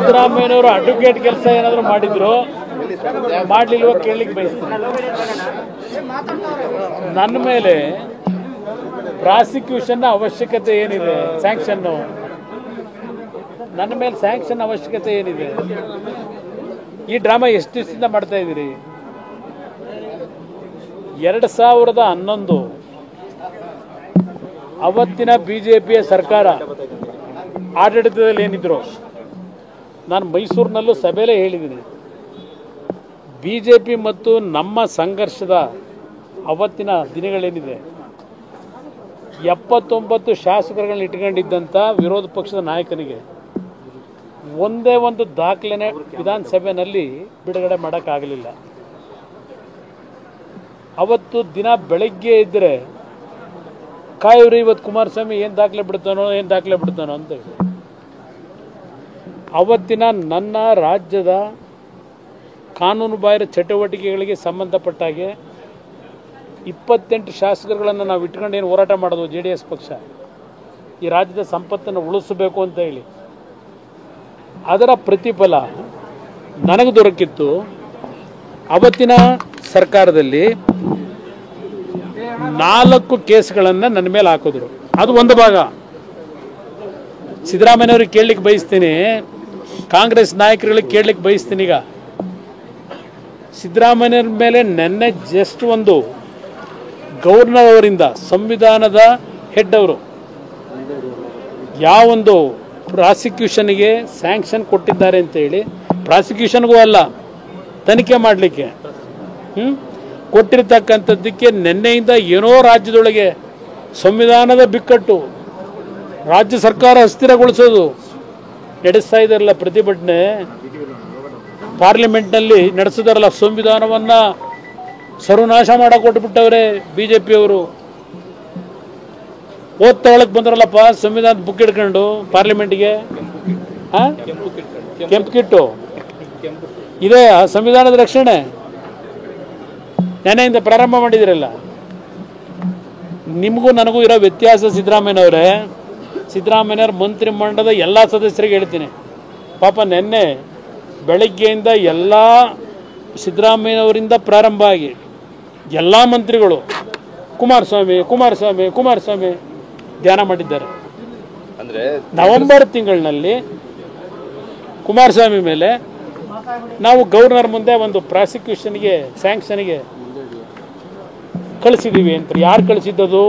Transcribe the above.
ಸಿದ್ದರಾಮಯ್ಯನವರು ಅಡ್ವೊಕೇಟ್ ಕೆಲಸ ಏನಾದರೂ ಮಾಡಿದ್ರು ಮಾಡಲಿಲ್ವ ಕೇಳಲಿಕ್ಕೆ ಬಯಸ್ತೀನಿ. ನನ್ನ ಮೇಲೆ ಪ್ರಾಸಿಕ್ಯೂಷನ್ ಅವಶ್ಯಕತೆ ಏನಿದೆ? ಸ್ಯಾಂಕ್ಷನ್ನು ನನ್ನ ಮೇಲೆ ಸ್ಯಾಂಕ್ಷನ್ ಅವಶ್ಯಕತೆ ಏನಿದೆ? ಈ ಡ್ರಾಮಾ ಎಷ್ಟು ದಿವಸದಿಂದ ಮಾಡ್ತಾ ಇದ್ದೀರಿ? 2011 ಅವತ್ತಿನ ಬಿಜೆಪಿಯ ಸರ್ಕಾರ ಆಡಳಿತದಲ್ಲಿ ಏನಿದ್ರು, ನಾನು ಮೈಸೂರಿನಲ್ಲೂ ಸಭೆಯಲ್ಲೇ ಹೇಳಿದ್ದೀನಿ, ಬಿಜೆಪಿ ಮತ್ತು ನಮ್ಮ ಸಂಘರ್ಷದ ಅವತ್ತಿನ ದಿನಗಳೇನಿದೆ 79 ಶಾಸಕರುಗಳನ್ನ ಇಟ್ಕೊಂಡಿದ್ದಂಥ ವಿರೋಧ ಪಕ್ಷದ ನಾಯಕನಿಗೆ ಒಂದೇ ಒಂದು ದಾಖಲೆನೇ ವಿಧಾನಸಭೆಯಲ್ಲಿ ಬಿಡುಗಡೆ ಮಾಡೋಕ್ಕಾಗಲಿಲ್ಲ. ಅವತ್ತು ದಿನ ಬೆಳಗ್ಗೆ ಇದ್ದರೆ ಕಾಯೂರಿ ಇವತ್ತು ಕುಮಾರಸ್ವಾಮಿ ಏನು ದಾಖಲೆ ಬಿಡ್ತಾನೋ ಅಂತ ಹೇಳಿ ಅವತ್ತಿನ ನನ್ನ ರಾಜ್ಯದ ಕಾನೂನು ಬಾಹಿರ ಚಟುವಟಿಕೆಗಳಿಗೆ ಸಂಬಂಧಪಟ್ಟಾಗೆ 28 ಶಾಸಕರುಗಳನ್ನು ನಾವು ಇಟ್ಕೊಂಡು ಏನು ಹೋರಾಟ ಮಾಡೋದು JDS ಪಕ್ಷ, ಈ ರಾಜ್ಯದ ಸಂಪತ್ತನ್ನು ಉಳಿಸಬೇಕು ಅಂತ ಹೇಳಿ, ಅದರ ಪ್ರತಿಫಲ ನನಗೆ ದೊರಕಿತ್ತು. ಅವತ್ತಿನ ಸರ್ಕಾರದಲ್ಲಿ 4 ಕೇಸ್ಗಳನ್ನು ನನ್ನ ಮೇಲೆ ಹಾಕಿದ್ರು. ಅದು ಒಂದು ಭಾಗ. ಸಿದ್ದರಾಮಯ್ಯವ್ರಿಗೆ ಕೇಳಲಿಕ್ಕೆ ಬಯಸ್ತೀನಿ, ಕಾಂಗ್ರೆಸ್ ನಾಯಕರುಗಳಿಗೆ ಕೇಳಲಿಕ್ಕೆ ಬಯಸ್ತೀನಿ. ಈಗ ಸಿದ್ದರಾಮಯ್ಯವ್ರ ಮೇಲೆ ನೆನ್ನೆ ಜಸ್ಟ್ ಒಂದು ಗವರ್ನರ್ ಅವರಿಂದ, ಸಂವಿಧಾನದ ಹೆಡ್ ಅವರು ಯಾವೊಂದು ಪ್ರಾಸಿಕ್ಯೂಷನ್ಗೆ ಸ್ಯಾಂಕ್ಷನ್ ಕೊಟ್ಟಿದ್ದಾರೆ ಅಂತ ಹೇಳಿ, ಪ್ರಾಸಿಕ್ಯೂಷನ್ಗೂ ಅಲ್ಲ ತನಿಖೆ ಮಾಡಲಿಕ್ಕೆ ಕೊಟ್ಟಿರ್ತಕ್ಕಂಥದ್ದಕ್ಕೆ ನಿನ್ನೆಯಿಂದ ಏನೋ ರಾಜ್ಯದೊಳಗೆ ಸಂವಿಧಾನದ ಬಿಕ್ಕಟ್ಟು, ರಾಜ್ಯ ಸರ್ಕಾರ ಅಸ್ಥಿರಗೊಳಿಸೋದು ನಡೆಸ್ತಾ ಇದ್ದಾರಲ್ಲ ಪ್ರತಿಭಟನೆ, ಪಾರ್ಲಿಮೆಂಟ್ನಲ್ಲಿ ನಡೆಸಿದಾರಲ್ಲ, ಸಂವಿಧಾನವನ್ನು ಸರ್ವನಾಶ ಮಾಡಿಕೊಟ್ಬಿಟ್ಟವ್ರೆ ಬಿಜೆಪಿಯವರು. ಓದ್ತೊಳಕ್ಕೆ ಬಂದ್ರಲ್ಲಪ್ಪ ಸಂವಿಧಾನದ ಬುಕ್ ಹಿಡ್ಕೊಂಡು ಪಾರ್ಲಿಮೆಂಟ್ಗೆ, ಕೆಂಪು ಕಿಟ್ಟು ಇದೆ ಸಂವಿಧಾನದ ರಕ್ಷಣೆ. ನೆನೆಯಿಂದ ಪ್ರಾರಂಭ ಮಾಡಿದಿರಲ್ಲ. ನಿಮಗೂ ನನಗೂ ಇರೋ ವ್ಯತ್ಯಾಸ ಸಿದ್ದರಾಮಯ್ಯನವರೇ, ಸಿದ್ದರಾಮಯ್ಯವ್ರ ಮಂತ್ರಿಮಂಡಲದ ಎಲ್ಲ ಸದಸ್ಯರಿಗೆ ಹೇಳ್ತೀನಿ, ಪಾಪ ನೆನ್ನೆ ಬೆಳಗ್ಗೆಯಿಂದ ಎಲ್ಲ ಸಿದ್ದರಾಮಯ್ಯನವರಿಂದ ಪ್ರಾರಂಭ ಆಗಿ ಎಲ್ಲ ಮಂತ್ರಿಗಳು ಕುಮಾರಸ್ವಾಮಿ ಧ್ಯಾನ ಮಾಡಿದ್ದಾರೆ. ಅಂದರೆ ನವೆಂಬರ್ ತಿಂಗಳಿನಲ್ಲಿ ಕುಮಾರಸ್ವಾಮಿ ಮೇಲೆ ನಾವು ಗವರ್ನರ್ ಮುಂದೆ ಒಂದು ಪ್ರಾಸಿಕ್ಯೂಷನ್ಗೆ ಸ್ಯಾಂಕ್ಷನ್ಗೆ ಕಳಿಸಿದ್ದೀವಿ ಅಂತ. ಯಾರು ಕಳಿಸಿದ್ದದು?